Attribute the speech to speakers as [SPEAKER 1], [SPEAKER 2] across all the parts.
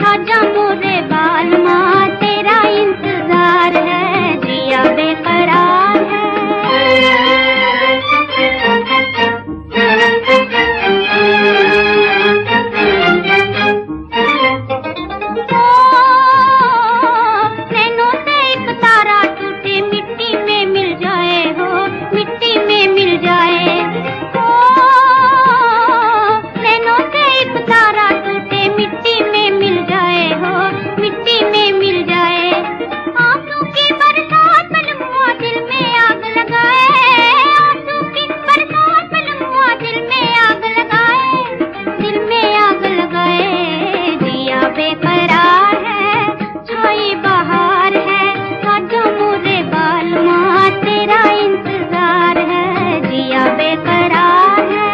[SPEAKER 1] आजा मोरे बालमा तेरा इंतजार है, जिया बेकरार है। नैनों से एक तारा टूटे, मिट्टी में मिल जाए हो, मिट्टी में मिल जाए। नैनों से एक तारा टूटे, मिट्टी में मिल जाए हो, मिट्टी में मिल जाए। आंसू की बरसात में लम्हा दिल में आग लगाए, आंसू की बरसात में लम्हा दिल में आग लगाए, दिल में आग लगाए। जिया बेकरार है, छाई बहार है, आजा मोरे बालमा तेरा इंतजार है, जिया बेकरार है।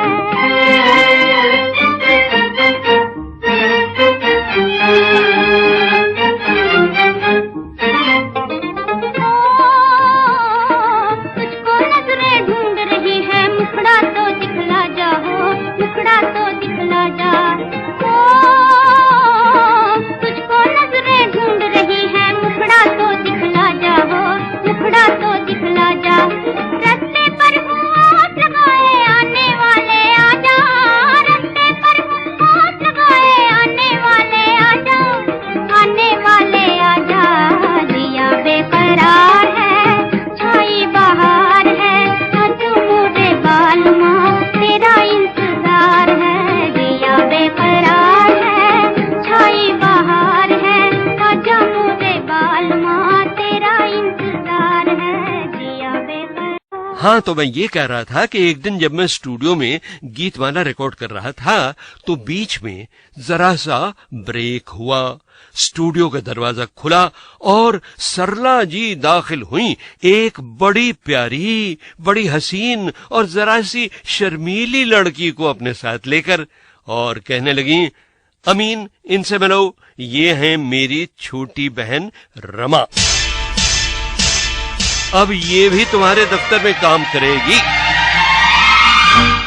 [SPEAKER 1] तुझको नजरें ढूंढ रही है, मुखड़ा तो दिखला जा हो, मुखड़ा तो दिखला जा। तुझको नजरें ढूंढ रही है, मुखड़ा तो दिखला जा हो, मुखड़ा तो दिखला जा। रास्ते पर हूँ हाथ लगाए, आने वाले आजा, रास्ते पर हूँ हाथ लगाए, आने वाले आजा, आने वाले आजा। जिया बेकरार है, छाई बहार है, आजा मोरे बालमा तेरा इंतजार है, जिया बेकरार है, छाई बहार है, आजा मोरे बालमा तेरा इंतजार है, जिया बेकरार।
[SPEAKER 2] हाँ, तो मैं ये कह रहा था कि एक दिन जब मैं स्टूडियो में गीतमाला रिकॉर्ड कर रहा था तो बीच में जरा सा ब्रेक हुआ। स्टूडियो का दरवाजा खुला और सरला जी दाखिल हुई, एक बड़ी प्यारी, बड़ी हसीन और जरा सी शर्मीली लड़की को अपने साथ लेकर, और कहने लगी, अमीन इनसे मिलो, ये है मेरी छोटी बहन रमा, अब ये भी तुम्हारे दफ्तर में काम करेगी।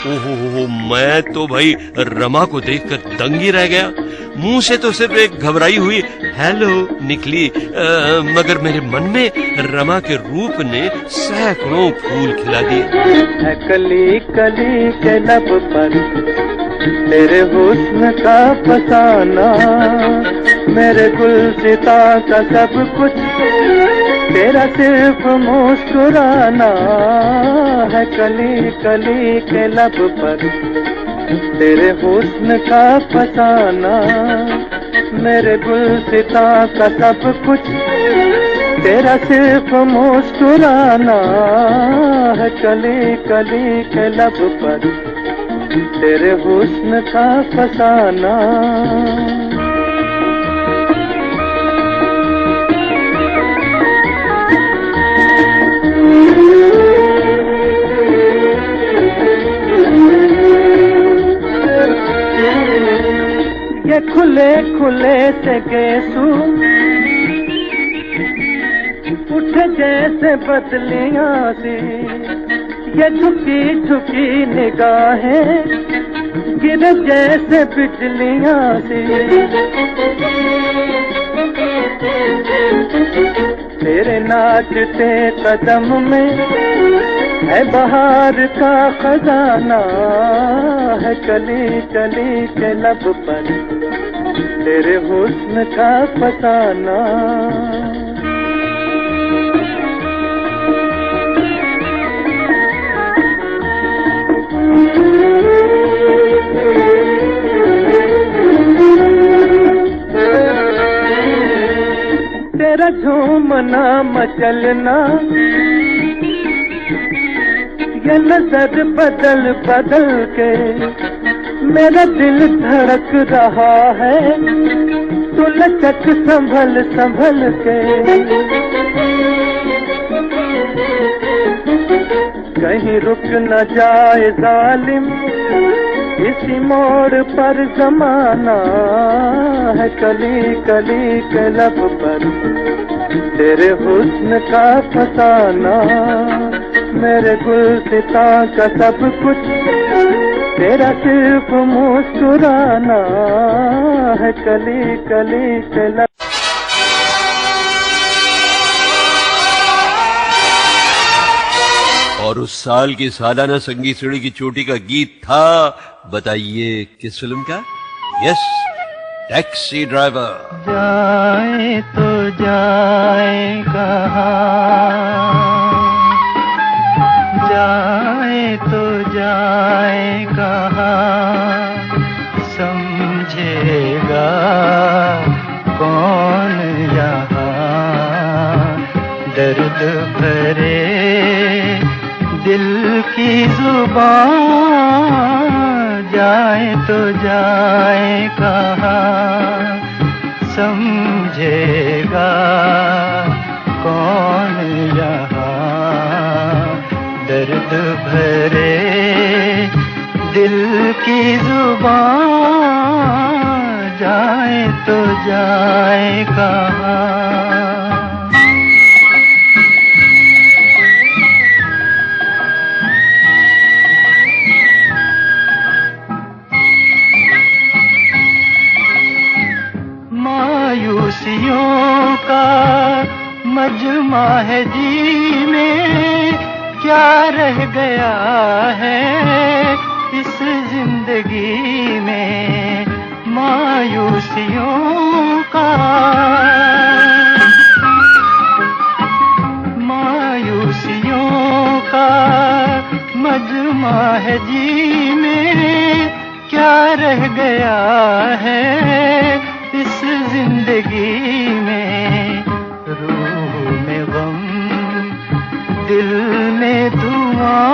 [SPEAKER 2] ओहो, मैं तो भाई रमा को देखकर दंग ही रह गया। मुंह से तो सिर्फ एक घबराई हुई हेलो निकली, मगर मेरे मन में रमा के रूप ने सैकड़ों फूल खिला दिए।
[SPEAKER 3] कली कली के लब पर तेरे हुस्न का फसाना, मेरे गुलसिता का सब कुछ तेरा सिर्फ मुस्कुराना है। कली कली के लब पर तेरे हुस्न का फसाना, मेरे गुलसिता का सब कुछ तेरा सिर्फ मुस्कुराना है। कली कली के लब पर तेरे हुस्न का फसाना। ये खुले खुले से गेसू उठे जैसे बदलियां सी, ये झुकी झुकी निगाहें गिरे जैसे बिजलियां सी। तेरे नाचते कदम में है बहार का खजाना है। कली कली के लब पर तेरे हुस्न का फसाना। तेरा झूमना मचलना, ये नजर बदल बदल के मेरा दिल धड़क रहा है। तू लचक संभल संभल के, कहीं रुक न जाए जालिम इसी मोड़ पर जमाना है। कली कली के लब पर तेरे हुस्न का फसाना, मेरे गुलसिता का सब कुछ तेरा सिर्फ मुस्कुराना है कली कली के लब।
[SPEAKER 2] और उस साल की सालाना संगीत सीढ़ी की चोटी का गीत था, बताइए किस फिल्म का? Yes, taxi driver.
[SPEAKER 3] जाए तो जाए कहाँ, जाए तो जाए कहाँ, समझेगा कौन यहाँ, दर्द भरे दिल की जुबान, जाए तो जाए कहाँ, समझेगा कौन यहाँ, दर्द भरे दिल की जुबान, जाए तो जाए कहाँ। मायूसियों का मजमा है जी में, क्या रह गया है इस जिंदगी में, मायूसियों का, मायूसियों का मजमा है जी में, क्या रह गया है इस जिंदगी में, रूह में गम दिल में धुआं,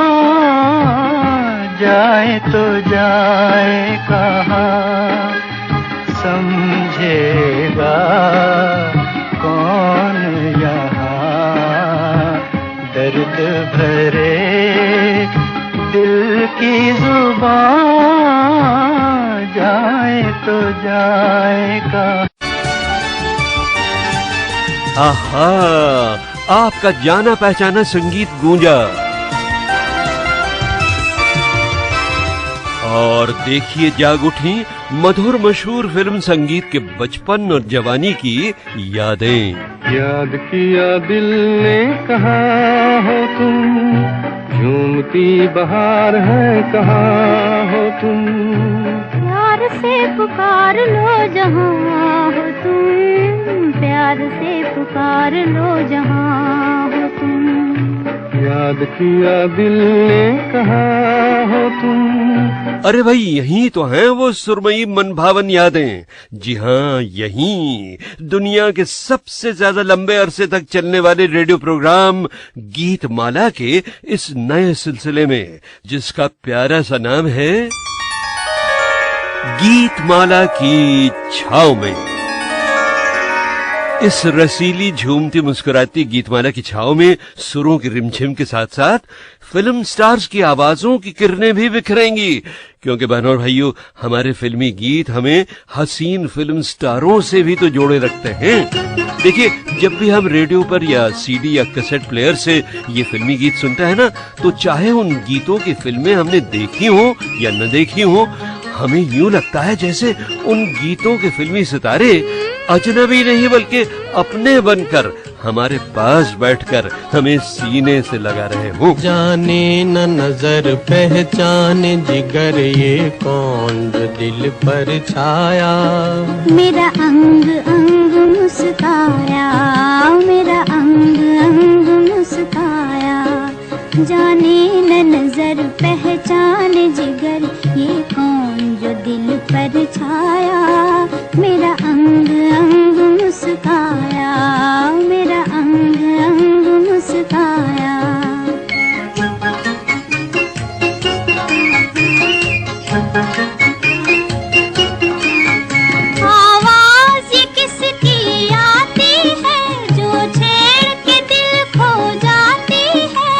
[SPEAKER 3] जाए तो जाए कहाँ, समझेगा कौन यहाँ, दर्द भरे दिल की जुबान, जाए तो जाएगा।
[SPEAKER 2] आहा, आपका जाना पहचाना संगीत गूंजा। और देखिए जाग उठी मधुर मशहूर फिल्म संगीत के बचपन और जवानी की यादें।
[SPEAKER 3] याद किया दिल ने कहाँ हो तुम, झूमती बहार है कहाँ हो तुम,
[SPEAKER 1] प्यार से पुकार लो जहाँ हो तुम, प्यार से पुकार लो जहाँ हो तुम,
[SPEAKER 3] याद किया दिल ने कहाँ हो तुम।
[SPEAKER 2] अरे भाई यही तो हैं वो सुरमई मनभावन यादें। जी हाँ, यही दुनिया के सबसे ज्यादा लंबे अरसे तक चलने वाले रेडियो प्रोग्राम गीत माला के इस नए सिलसिले में, जिसका प्यारा सा नाम है गीत माला की छाव में। इस रसीली झूमती मुस्कुराती गीतमाला की छाव में सुरों की रिमझिम के साथ साथ फिल्म स्टार्स की आवाजों की किरणें भी बिखरेंगी, क्योंकि बहनों और भाइयों, हमारे फिल्मी गीत हमें हसीन फिल्म स्टारों से भी तो जोड़े रखते हैं। देखिए, जब भी हम रेडियो पर या सीडी या कैसेट प्लेयर से ये फिल्मी गीत सुनते हैं ना, तो चाहे उन गीतों की फिल्में हमने देखी हो या न देखी हो, हमें यूं लगता है जैसे उन गीतों के फिल्मी सितारे अजनबी नहीं बल्कि अपने बनकर हमारे पास बैठकर हमें सीने से लगा रहे हो।
[SPEAKER 4] जाने न नजर पहचाने जिगर, ये कौन जो दिल पर छाया,
[SPEAKER 1] मेरा अंग अंग मुस्काया, मेरा अंग अंग मुस्काया, जाने न नजर पहचाने जिगर, ये कौन जो दिल पर छाया, मेरा अंग अंग मुस्काया, मेरा अंग अंग मुस्काया। आवाज ये किसकी आती है, जो छेड़ के दिल खो जाती है,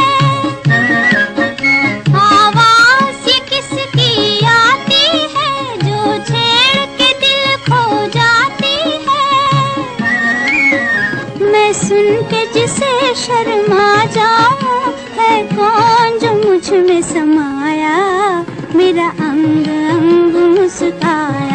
[SPEAKER 1] आवाज ये किसकी आती है, जो छेड़ के दिल खो जाती है, मैं सुन के जिसे शर्मा जाऊं, है कौन जो मुझ में समाया, मेरा अंग अंग मुस्काए।